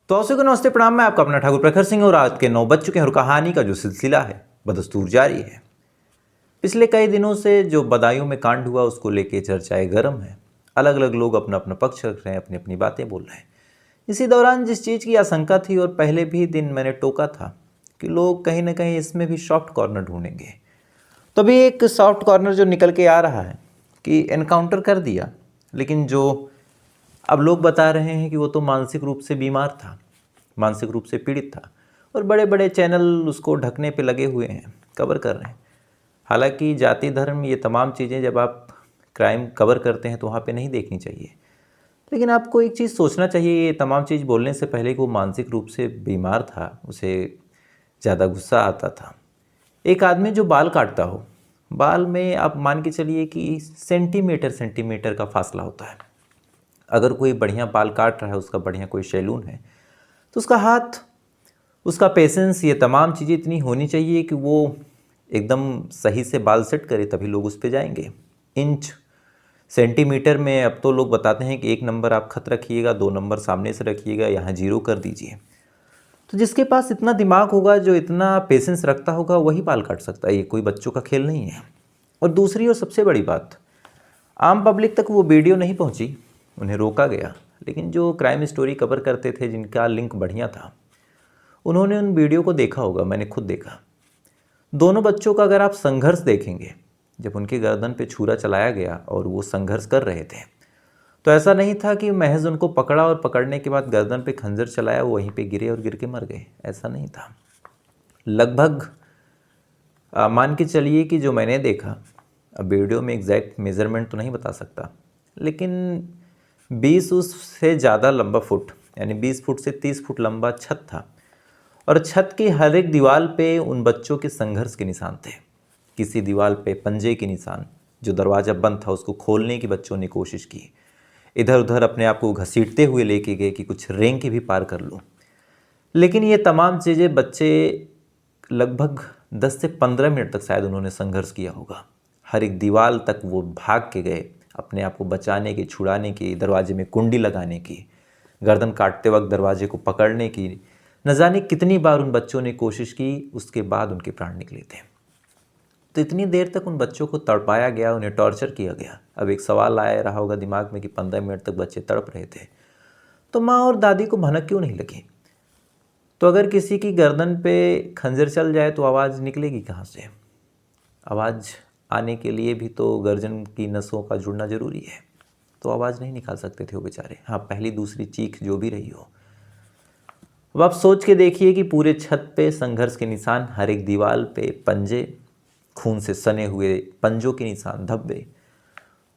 तो सभी को नमस्ते प्रणाम। मैं आपका अपना ठाकुर प्रखर सिंह और रात के 9 बज चुके हैं और कहानी का जो सिलसिला है बदस्तूर जारी है। पिछले कई दिनों से जो बदायूं में कांड हुआ उसको लेके चर्चाएं गर्म है। अलग अलग लोग अपना अपना पक्ष रख रहे हैं, अपनी अपनी बातें बोल रहे हैं। इसी दौरान जिस चीज़ की आशंका थी और पहले भी दिन मैंने टोका था कि लोग कहीं ना कहीं इसमें भी सॉफ्ट कॉर्नर ढूंढेंगे, तो अभी एक सॉफ्ट कॉर्नर जो निकल के आ रहा है कि एनकाउंटर कर दिया, लेकिन जो अब लोग बता रहे हैं कि वो तो मानसिक रूप से बीमार था, मानसिक रूप से पीड़ित था और बड़े बड़े चैनल उसको ढकने पे लगे हुए हैं, कवर कर रहे हैं। हालांकि जाति धर्म ये तमाम चीज़ें जब आप क्राइम कवर करते हैं तो वहाँ पे नहीं देखनी चाहिए, लेकिन आपको एक चीज़ सोचना चाहिए। ये तमाम चीज़ बोलने से पहले कि वो मानसिक रूप से बीमार था, उसे ज़्यादा गुस्सा आता था। एक आदमी जो बाल काटता हो, बाल में आप मान के चलिए कि सेंटीमीटर सेंटीमीटर का फासला होता है। अगर कोई बढ़िया बाल काट रहा है, उसका बढ़िया कोई सैलून है, तो उसका हाथ, उसका पेशेंस, ये तमाम चीज़ें इतनी होनी चाहिए कि वो एकदम सही से बाल सेट करे, तभी लोग उस पर जाएंगे। इंच सेंटीमीटर में अब तो लोग बताते हैं कि 1 नंबर आप खत रखिएगा, 2 नंबर सामने से रखिएगा, यहाँ 0 कर दीजिए। तो जिसके पास इतना दिमाग होगा, जो इतना पेशेंस रखता होगा, वही बाल काट सकता है। ये कोई बच्चों का खेल नहीं है। और दूसरी और सबसे बड़ी बात, आम पब्लिक तक वो वीडियो नहीं पहुंची, उन्हें रोका गया। लेकिन जो क्राइम स्टोरी कवर करते थे, जिनका लिंक बढ़िया था, उन्होंने उन वीडियो को देखा होगा। मैंने खुद देखा। दोनों बच्चों का अगर आप संघर्ष देखेंगे, जब उनके गर्दन पे छुरा चलाया गया और वो संघर्ष कर रहे थे, तो ऐसा नहीं था कि महज उनको पकड़ा और पकड़ने के बाद गर्दन पे खंजर चलाया, वो वहीं पे गिरे और गिर के मर गए। ऐसा नहीं था। लगभग मान के चलिए कि जो मैंने देखा, अब वीडियो में एग्जैक्ट मेज़रमेंट तो नहीं बता सकता, लेकिन 20 उससे ज़्यादा लंबा फुट, यानी 20 फुट से 30 फुट लंबा छत था और छत की हर एक दीवार पे उन बच्चों के संघर्ष के निशान थे। किसी दीवार पे पंजे के निशान, जो दरवाज़ा बंद था उसको खोलने की बच्चों ने कोशिश की, इधर उधर अपने आप को घसीटते हुए लेके गए कि कुछ रेंग के भी पार कर लूँ। लेकिन ये तमाम चीज़ें बच्चे लगभग 10 से 15 मिनट तक शायद उन्होंने संघर्ष किया होगा। हर एक दीवार तक वो भाग के गए, अपने आप को बचाने की, छुड़ाने की, दरवाजे में कुंडी लगाने की, गर्दन काटते वक्त दरवाजे को पकड़ने की। न जाने कितनी बार उन बच्चों ने कोशिश की, उसके बाद उनके प्राण निकले थे। तो इतनी देर तक उन बच्चों को तड़पाया गया, उन्हें टॉर्चर किया गया। अब एक सवाल आया रहा होगा दिमाग में कि 15 मिनट तक बच्चे तड़प रहे थे, तो माँ और दादी को भनक क्यों नहीं लगी? तो अगर किसी की गर्दन पे खंजर चल जाए तो आवाज़ निकलेगी कहाँ से? आवाज़ आने के लिए भी तो गर्दन की नसों का जुड़ना ज़रूरी है। तो आवाज़ नहीं निकाल सकते थे वो बेचारे। हाँ, पहली दूसरी चीख जो भी रही हो। अब आप सोच के देखिए कि पूरे छत पे संघर्ष के निशान, हर एक दीवार पे पंजे, खून से सने हुए पंजों के निशान, धब्बे।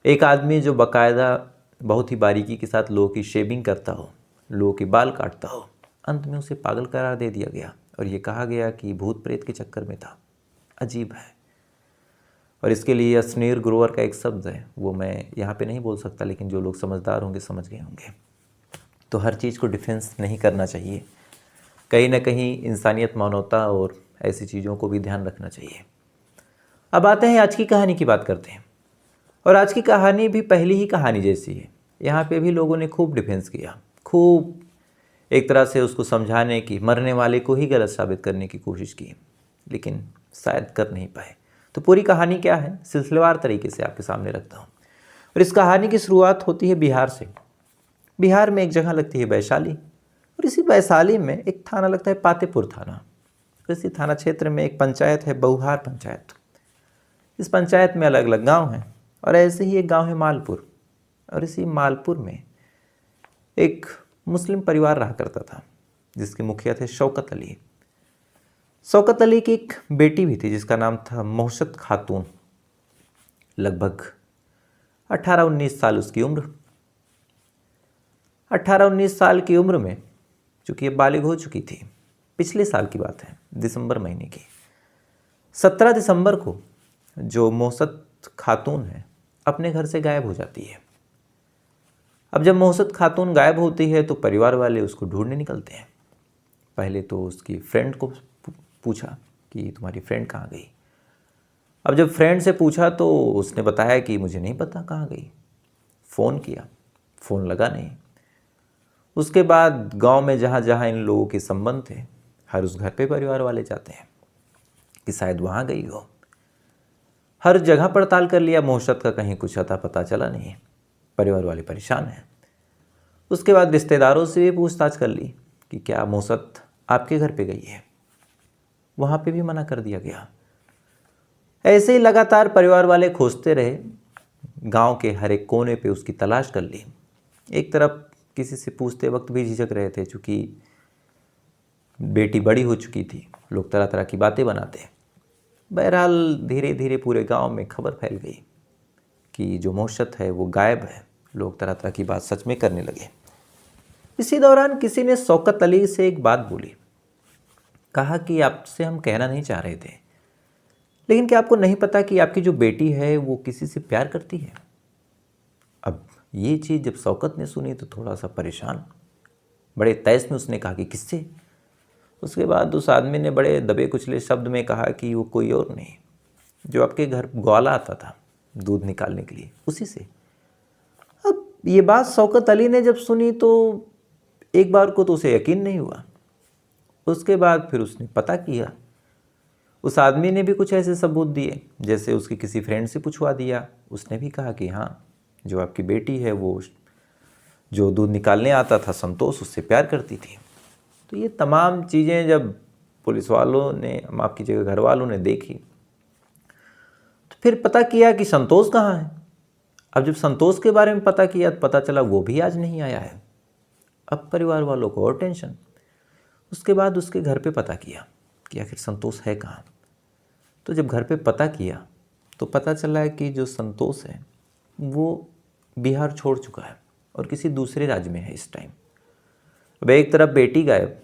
एक आदमी जो बाकायदा बहुत ही बारीकी के साथ लोगों की शेविंग करता हो, लोगों के बाल काटता हो, अंत में उसे पागल करार दे दिया गया और ये कहा गया कि भूत प्रेत के चक्कर में था। अजीब है। और इसके लिए स्नेर ग्रोवर का एक शब्द है, वो मैं यहाँ पे नहीं बोल सकता, लेकिन जो लोग समझदार होंगे समझ गए होंगे। तो हर चीज़ को डिफेंस नहीं करना चाहिए, कहीं ना कहीं इंसानियत, मानवता और ऐसी चीज़ों को भी ध्यान रखना चाहिए। अब आते हैं आज की कहानी की बात करते हैं। और आज की कहानी भी पहली ही कहानी जैसी है। यहाँ पे भी लोगों ने खूब डिफेंस किया, खूब एक तरह से उसको समझाने की, मरने वाले को ही गलत साबित करने की कोशिश की, लेकिन शायद कर नहीं पाए। तो पूरी कहानी क्या है, सिलसिलेवार तरीके से आपके सामने रखता हूँ। और इस कहानी की शुरुआत होती है बिहार से। बिहार में एक जगह लगती है वैशाली, और इसी वैशाली में एक थाना लगता है पातेपुर थाना। और इसी थाना क्षेत्र में एक पंचायत है, बहुहार पंचायत। इस पंचायत में अलग अलग गांव हैं और ऐसे ही एक गांव है मालपुर। और इसी मालपुर में एक मुस्लिम परिवार रहा करता था, जिसके मुखिया थे शौकत अली। शौकत अली की एक बेटी भी थी जिसका नाम था मोहसत खातून। लगभग 18-19 साल उसकी उम्र। 18-19 साल की उम्र में चूँकि ये बालिग हो चुकी थी, पिछले साल की बात है, दिसंबर महीने की 17 दिसंबर को जो मोहसत खातून है अपने घर से गायब हो जाती है। अब जब मोहसत खातून गायब होती है तो परिवार वाले उसको ढूंढने निकलते हैं। पहले तो उसकी फ्रेंड को पूछा कि तुम्हारी फ्रेंड कहाँ गई। अब जब फ्रेंड से पूछा तो उसने बताया कि मुझे नहीं पता कहाँ गई। फ़ोन किया, फ़ोन लगा नहीं। उसके बाद गांव में जहाँ जहाँ इन लोगों के संबंध थे, हर उस घर पे परिवार वाले जाते हैं कि शायद वहाँ गई हो। हर जगह पड़ताल कर लिया, मोहशत का कहीं कुछ अता पता चला नहीं। परिवार वाले परेशान हैं। उसके बाद रिश्तेदारों से भी पूछताछ कर ली कि क्या मोहशत आपके घर पे गई है, वहाँ पे भी मना कर दिया गया। ऐसे ही लगातार परिवार वाले खोजते रहे, गांव के हर एक कोने पे उसकी तलाश कर ली। एक तरफ किसी से पूछते वक्त भी झिझक रहे थे, चूँकि बेटी बड़ी हो चुकी थी, लोग तरह तरह की बातें बनाते। बहरहाल धीरे धीरे पूरे गांव में खबर फैल गई कि जो मोहशत है वो गायब है। लोग तरह तरह की बात सच में करने लगे। इसी दौरान किसी ने शौकत अली से एक बात बोली, कहा कि आपसे हम कहना नहीं चाह रहे थे, लेकिन क्या आपको नहीं पता कि आपकी जो बेटी है वो किसी से प्यार करती है। अब ये चीज़ जब शौकत ने सुनी तो थोड़ा सा परेशान, बड़े तैस में उसने कहा कि किससे। उसके बाद उस आदमी ने बड़े दबे कुचले शब्द में कहा कि वो कोई और नहीं, जो आपके घर ग्वाला आता था दूध निकालने के लिए, उसी से। अब ये बात शौकत अली ने जब सुनी तो एक बार को तो उसे यकीन नहीं हुआ। उसके बाद फिर उसने पता किया। उस आदमी ने भी कुछ ऐसे सबूत दिए, जैसे उसकी किसी फ्रेंड से पूछवा दिया। उसने भी कहा कि हाँ, जो आपकी बेटी है वो जो दूध निकालने आता था संतोष, उससे प्यार करती थी। तो ये तमाम चीज़ें जब पुलिस वालों ने, माफ़ कीजिएगा घर वालों ने देखी, तो फिर पता किया कि संतोष कहाँ है। अब जब संतोष के बारे में पता किया तो पता चला वो भी आज नहीं आया है। अब परिवार वालों को और टेंशन। उसके बाद उसके घर पे पता किया कि आखिर संतोष है कहाँ। तो जब घर पे पता किया तो पता चला कि जो संतोष है वो बिहार छोड़ चुका है और किसी दूसरे राज्य में है इस टाइम। अब एक तरफ बेटी गायब,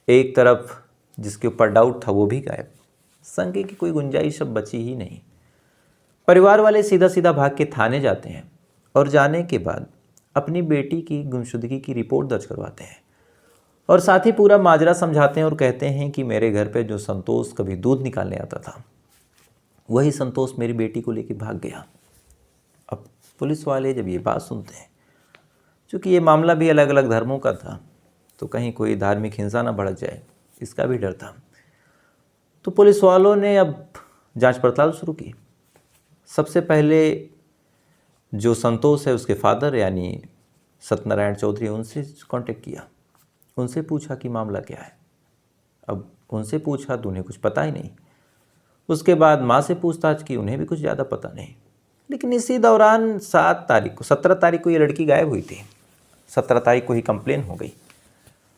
एक तरफ जिसके ऊपर डाउट था वो भी गायब। संदेह की कोई गुंजाइश अब बची ही नहीं। परिवार वाले सीधा सीधा भाग के थाने जाते हैं और जाने के बाद अपनी बेटी की गुमशुदगी की रिपोर्ट दर्ज करवाते हैं और साथ ही पूरा माजरा समझाते हैं और कहते हैं कि मेरे घर पे जो संतोष कभी दूध निकालने आता था, वही संतोष मेरी बेटी को लेकर भाग गया। अब पुलिस वाले जब ये बात सुनते हैं, चूँकि ये मामला भी अलग अलग धर्मों का था, तो कहीं कोई धार्मिक हिंसा ना बढ़ जाए, इसका भी डर था। तो पुलिस वालों ने अब जांच पड़ताल शुरू की। सबसे पहले जो संतोष है उसके फादर यानी सत्यनारायण चौधरी, उनसे कांटेक्ट किया, उनसे पूछा कि मामला क्या है। अब उनसे पूछा तो उन्हें कुछ पता ही नहीं। उसके बाद माँ से पूछताछ की, उन्हें भी कुछ ज़्यादा पता नहीं। लेकिन इसी दौरान 17 तारीख को ये लड़की गायब हुई थी। 17 तारीख को ही कंप्लेन हो गई।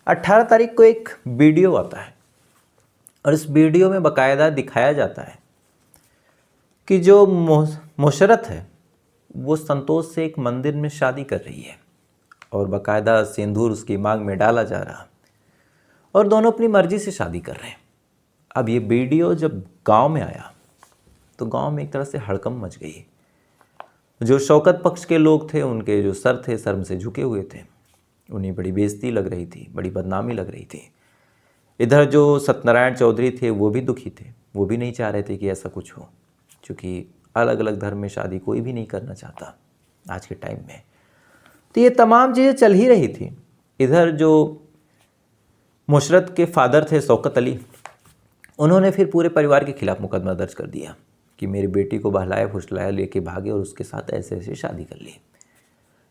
18 तारीख को एक वीडियो आता है और इस वीडियो में बाकायदा दिखाया जाता है कि जो मुशरत है वो संतोष से एक मंदिर में शादी कर रही है और बाकायदा सिंदूर उसकी मांग में डाला जा रहा और दोनों अपनी मर्जी से शादी कर रहे हैं। अब ये वीडियो जब गांव में आया तो गांव में एक तरह से हड़कंप मच गई। जो शौकत पक्ष के लोग थे, उनके जो सर थे शर्म से झुके हुए थे, उन्हें बड़ी बेइज्जती लग रही थी, बड़ी बदनामी लग रही थी। इधर जो सत्यनारायण चौधरी थे वो भी दुखी थे, वो भी नहीं चाह रहे थे कि ऐसा कुछ हो, क्योंकि अलग अलग धर्म में शादी कोई भी नहीं करना चाहता आज के टाइम में। तो ये तमाम चीज़ें चल ही रही थी। इधर जो मुशरत के फादर थे शौकत अली, उन्होंने फिर पूरे परिवार के खिलाफ मुकदमा दर्ज कर दिया कि मेरी बेटी को बहलाया फुसलाया लेके भागे और उसके साथ ऐसे ऐसे शादी कर ली।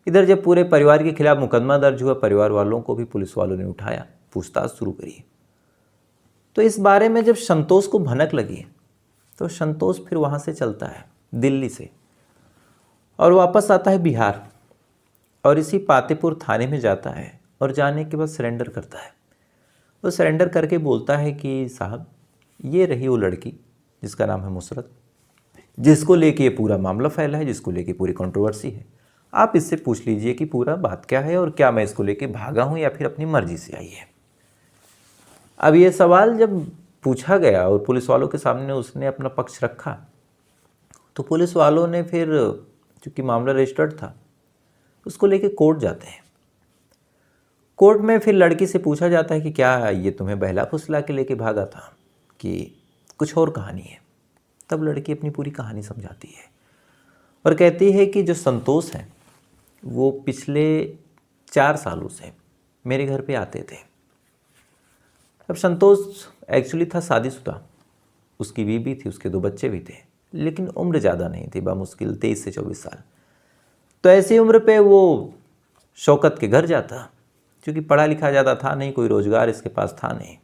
इधर जब पूरे परिवार के खिलाफ मुकदमा दर्ज हुआ, परिवार वालों को भी पुलिस वालों ने उठाया, पूछताछ शुरू करी। तो इस बारे में जब संतोष को भनक लगी तो संतोष फिर वहाँ से चलता है दिल्ली से और वापस आता है बिहार और इसी पातेपुर थाने में जाता है और जाने के बाद सरेंडर करता है। वो सरेंडर करके बोलता है कि साहब, ये रही वो लड़की जिसका नाम है मुशरत, जिसको लेके ये पूरा मामला फैला है, जिसको लेके पूरी कंट्रोवर्सी है। आप इससे पूछ लीजिए कि पूरा बात क्या है और क्या मैं इसको लेके भागा हूँ या फिर अपनी मर्जी से आई है। अब ये सवाल जब पूछा गया और पुलिस वालों के सामने उसने अपना पक्ष रखा, तो पुलिस वालों ने फिर, चूँकि मामला रजिस्टर्ड था, उसको लेके कोर्ट जाते हैं। कोर्ट में फिर लड़की से पूछा जाता है कि क्या ये तुम्हें बहला फुसला के लेके भागा था कि कुछ और कहानी है। तब लड़की अपनी पूरी कहानी समझाती है और कहती है कि जो संतोष है वो पिछले 4 सालों से मेरे घर पे आते थे। अब संतोष एक्चुअली था शादीशुदा, उसकी बीवी थी, उसके 2 बच्चे भी थे, लेकिन उम्र ज़्यादा नहीं थी, बामुश्किल 23 से 24 साल। तो ऐसी उम्र पे वो शौकत के घर जाता, क्योंकि पढ़ा लिखा ज़्यादा था नहीं, कोई रोज़गार इसके पास था नहीं।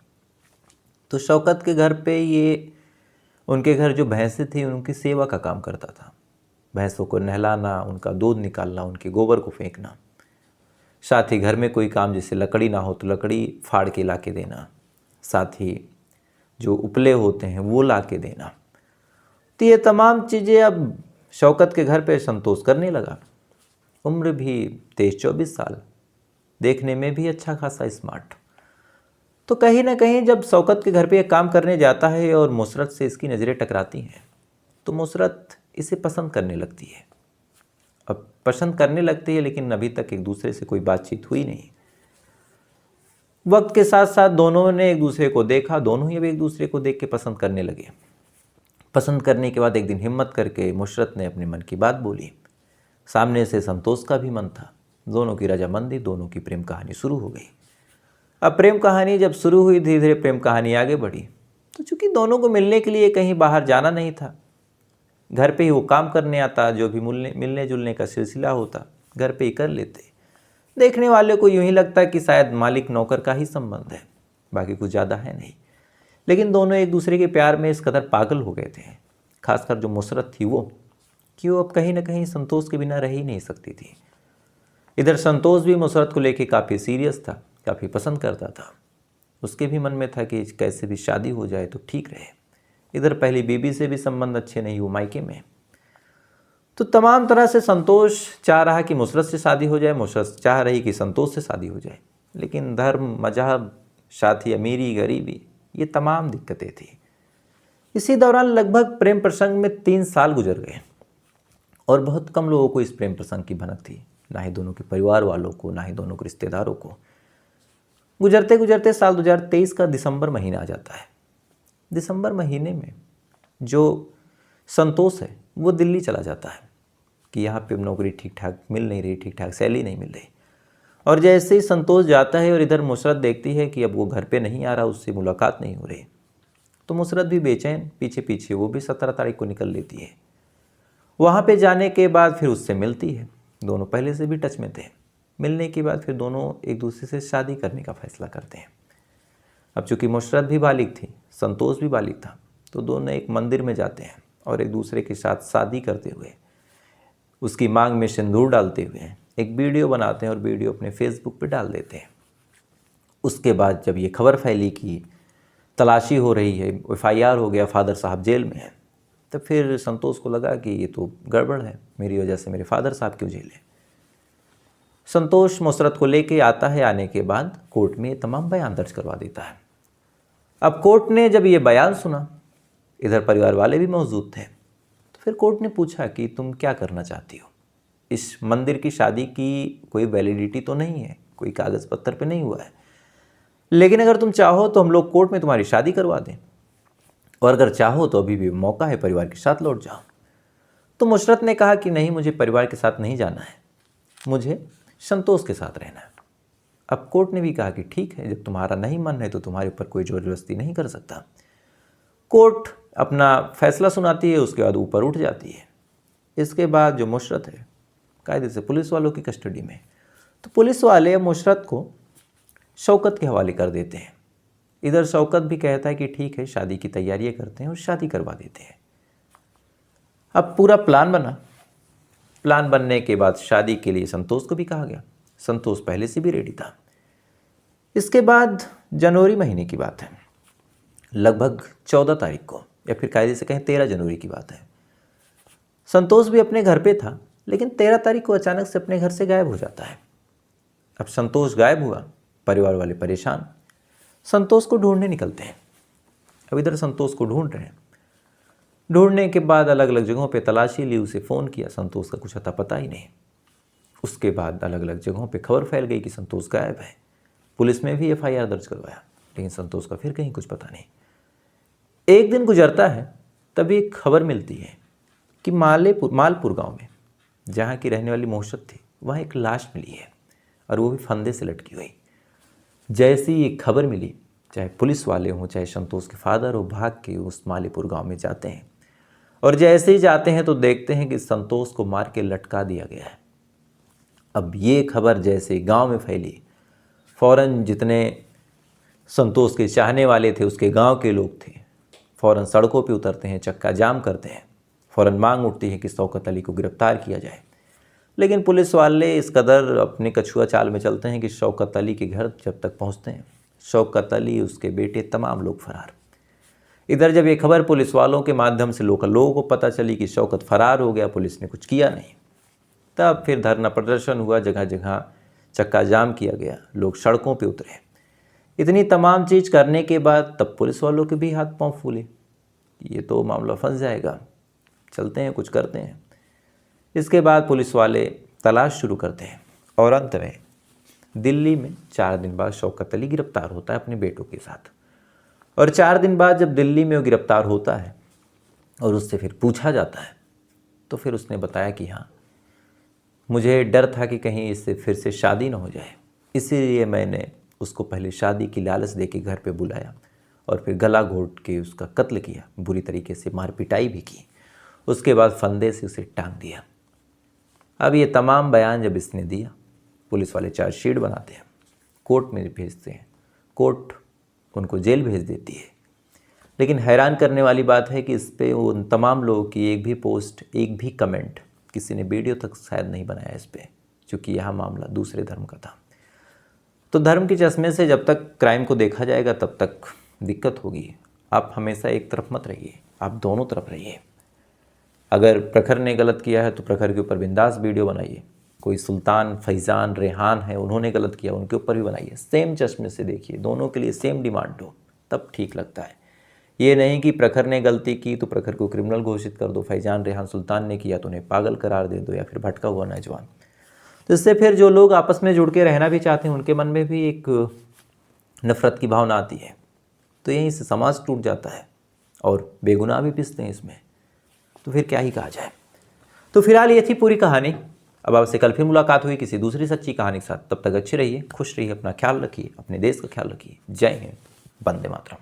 तो शौकत के घर पे ये उनके घर जो भैंसें थी उनकी सेवा का काम करता था। भैंसों को नहलाना, उनका दूध निकालना, उनके गोबर को फेंकना, साथ ही घर में कोई काम जैसे लकड़ी ना हो तो लकड़ी फाड़ के ला के देना, साथ ही जो उपले होते हैं वो ला के देना। तो ये तमाम चीज़ें अब शौकत के घर पे संतोष करने लगा। उम्र भी 23-24 साल, देखने में भी अच्छा खासा स्मार्ट। तो कहीं ना कहीं जब शौकत के घर पे ये काम करने जाता है और मुसरत से इसकी नज़रें टकराती हैं, तो मुसरत इसे पसंद करने लगती है। अब पसंद करने लगती है, लेकिन अभी तक एक दूसरे से कोई बातचीत हुई नहीं। वक्त के साथ साथ दोनों ने एक दूसरे को देखा, दोनों ही अब एक दूसरे को देख के पसंद करने लगे। पसंद करने के बाद एक दिन हिम्मत करके मुशरत ने अपने मन की बात बोली। सामने से संतोष का भी मन था, दोनों की रजामंदी, दोनों की प्रेम कहानी शुरू हो गई। अब प्रेम कहानी जब शुरू हुई, धीरे धीरे प्रेम कहानी आगे बढ़ी। तो चूंकि दोनों को मिलने के लिए कहीं बाहर जाना नहीं था, घर पे ही वो काम करने आता, जो भी मिलने जुलने का सिलसिला होता घर पे ही कर लेते। देखने वाले को यूं ही लगता कि शायद मालिक नौकर का ही संबंध है, बाकी कुछ ज़्यादा है नहीं। लेकिन दोनों एक दूसरे के प्यार में इस कदर पागल हो गए थे, खासकर जो मुसरत थी वो, कि वो अब कहीं ना कहीं संतोष के बिना रह ही नहीं सकती थी। इधर संतोष भी मुसरत को लेके काफ़ी सीरियस था, काफ़ी पसंद करता था। उसके भी मन में था कि कैसे भी शादी हो जाए तो ठीक रहे। इधर पहली बीबी से भी संबंध अच्छे नहीं, वो मायके में। तो तमाम तरह से संतोष चाह रहा कि मुसरत से शादी हो जाए, मुसरत चाह रही कि संतोष से शादी हो जाए। लेकिन धर्म, मजहब, साथ ही अमीरी गरीबी, ये तमाम दिक्कतें थी। इसी दौरान लगभग प्रेम प्रसंग में 3 साल गुजर गए और बहुत कम लोगों को इस प्रेम प्रसंग की भनक थी, ना ही दोनों के परिवार वालों को, ना ही दोनों के रिश्तेदारों को। गुजरते गुजरते साल 2023 का दिसंबर महीना आ जाता है। दिसंबर महीने में जो संतोष है वो दिल्ली चला जाता है कि यहाँ पे नौकरी ठीक ठाक मिल नहीं रही, ठीक ठाक सैलरी नहीं मिल रही। और जैसे ही संतोष जाता है और इधर मुसरत देखती है कि अब वो घर पे नहीं आ रहा, उससे मुलाकात नहीं हो रही, तो मुसरत भी बेचैन पीछे पीछे वो भी 17 तारीख को निकल लेती है। वहाँ पे जाने के बाद फिर उससे मिलती है, दोनों पहले से भी टच में थे। मिलने के बाद फिर दोनों एक दूसरे से शादी करने का फैसला करते हैं। अब चूँकि मुसरत भी बालिग थी, संतोष भी बालिग था, तो दोनों एक मंदिर में जाते हैं और एक दूसरे के साथ शादी करते हुए, उसकी मांग में सिंदूर डालते हुए एक वीडियो बनाते हैं और वीडियो अपने फेसबुक पे डाल देते हैं। उसके बाद जब ये खबर फैली कि तलाशी हो रही है, FIR हो गया, फादर साहब जेल में हैं, तब फिर संतोष को लगा कि ये तो गड़बड़ है, मेरी वजह से मेरे फादर साहब क्यों जेल है। संतोष मुसरत को लेके आता है, आने के बाद कोर्ट में तमाम बयान दर्ज करवा देता है। अब कोर्ट ने जब ये बयान सुना, इधर परिवार वाले भी मौजूद थे, तो फिर कोर्ट ने पूछा कि तुम क्या करना चाहती हो। इस मंदिर की शादी की कोई वैलिडिटी तो नहीं है, कोई कागज़ पत्तर पे नहीं हुआ है, लेकिन अगर तुम चाहो तो हम लोग कोर्ट में तुम्हारी शादी करवा दें, और अगर चाहो तो अभी भी मौका है, परिवार के साथ लौट जाओ। तो मुशरत ने कहा कि नहीं, मुझे परिवार के साथ नहीं जाना है, मुझे संतोष के साथ रहना है। अब कोर्ट ने भी कहा कि ठीक है, जब तुम्हारा नहीं मन है तो तुम्हारे ऊपर कोई जोर जबरदस्ती नहीं कर सकता। कोर्ट अपना फैसला सुनाती है, उसके बाद ऊपर उठ जाती है। इसके बाद जो मुशरत है कायदे से पुलिस वालों की कस्टडी में, तो पुलिस वाले मुशरत को शौकत के हवाले कर देते हैं। इधर शौकत भी कहता है कि ठीक है, शादी की तैयारियां करते हैं और शादी करवा देते हैं। अब पूरा प्लान बना। प्लान बनने के बाद शादी के लिए संतोष को भी कहा गया। संतोष पहले से भी रेडी था। इसके बाद जनवरी महीने की बात है, लगभग 14 तारीख को, या फिर कायदे से कहें 13 जनवरी की बात है। संतोष भी अपने घर पे था, लेकिन 13 तारीख को अचानक से अपने घर से गायब हो जाता है। अब संतोष गायब हुआ, परिवार वाले परेशान, संतोष को ढूंढने निकलते हैं। अब इधर संतोष को ढूंढ रहे हैं। ढूंढने के बाद अलग अलग जगहों पे तलाशी ली, उसे फ़ोन किया, संतोष का कुछ अता पता ही नहीं। उसके बाद अलग अलग जगहों पे खबर फैल गई कि संतोष गायब है। पुलिस में भी FIR दर्ज करवाया, लेकिन संतोष का फिर कहीं कुछ पता नहीं। एक दिन गुजरता है, तभी एक खबर मिलती है कि मालपुर गांव में, जहां की रहने वाली मोहशत थी, वहाँ एक लाश मिली है, और वो भी फंदे से लटकी हुई। जैसी ये खबर मिली, चाहे पुलिस वाले हों चाहे संतोष के फादर हो, भाग के उस मालीपुर गांव में जाते हैं। और जैसे ही जाते हैं तो देखते हैं कि संतोष को मार के लटका दिया गया है। अब ये खबर जैसे गांव में फैली, फौरन जितने संतोष के चाहने वाले थे, उसके गांव के लोग थे, फौरन सड़कों पे उतरते हैं, चक्का जाम करते हैं। फौरन मांग उठती है कि शौकत अली को गिरफ्तार किया जाए। लेकिन पुलिस वाले इस कदर अपने कछुआ चाल में चलते हैं कि शौकत अली के घर जब तक पहुंचते हैं, शौकत अली, उसके बेटे, तमाम लोग फरार। इधर जब ये खबर पुलिस वालों के माध्यम से लोकल लोगों को पता चली कि शौकत फरार हो गया, पुलिस ने कुछ किया नहीं, तब फिर धरना प्रदर्शन हुआ, जगह जगह चक्का जाम किया गया, लोग सड़कों पे उतरे। इतनी तमाम चीज़ करने के बाद तब पुलिस वालों के भी हाथ पांव फूले, ये तो मामला फंस जाएगा, चलते हैं कुछ करते हैं। इसके बाद पुलिस वाले तलाश शुरू करते हैं और अंत में दिल्ली में 4 दिन बाद शौकत अली गिरफ्तार होता है अपने बेटों के साथ। और 4 दिन बाद जब दिल्ली में वो गिरफ्तार होता है और उससे फिर पूछा जाता है, तो फिर उसने बताया कि हाँ, मुझे डर था कि कहीं इससे फिर से शादी ना हो जाए, इसीलिए मैंने उसको पहले शादी की लालच दे के घर पे बुलाया और फिर गला घोट के उसका कत्ल किया, बुरी तरीके से मार पिटाई भी की, उसके बाद फंदे से उसे टांग दिया। अब ये तमाम बयान जब इसने दिया, पुलिस वाले चार्जशीट बनाते हैं, कोर्ट में भेजते हैं, कोर्ट उनको जेल भेज देती है। लेकिन हैरान करने वाली बात है कि इस पे उन तमाम लोगों की एक भी पोस्ट, एक भी कमेंट, किसी ने वीडियो तक शायद नहीं बनाया इस पर, क्योंकि यह मामला दूसरे धर्म का था। तो धर्म के चश्मे से जब तक क्राइम को देखा जाएगा तब तक दिक्कत होगी। आप हमेशा एक तरफ मत रहिए, आप दोनों तरफ रहिए। अगर प्रखर ने गलत किया है तो प्रखर के ऊपर बिंदास वीडियो बनाइए। कोई सुल्तान, फैज़ान, रेहान है, उन्होंने गलत किया, उनके ऊपर भी बनाइए। सेम चश्मे से देखिए, दोनों के लिए सेम डिमांड हो, तब ठीक लगता है। ये नहीं कि प्रखर ने गलती की तो प्रखर को क्रिमिनल घोषित कर दो, फैज़ान, रेहान, सुल्तान ने किया तो उन्हें पागल करार दे दो, या फिर भटका हुआ नौजवान। तो इससे फिर जो लोग आपस में जुड़ के रहना भी चाहते हैं, उनके मन में भी एक नफ़रत की भावना आती है। तो यहीं से समाज टूट जाता है और बेगुनाह भी पिसते हैं इसमें। तो फिर क्या ही कहा जाए। तो फिलहाल ये थी पूरी कहानी। अब आपसे कल फिर मुलाकात हुई किसी दूसरी सच्ची कहानी के साथ। तब तक अच्छे रहिए, खुश रहिए, अपना ख्याल रखिए, अपने देश का ख्याल रखिए। जय हिंद, वंदे मातरम।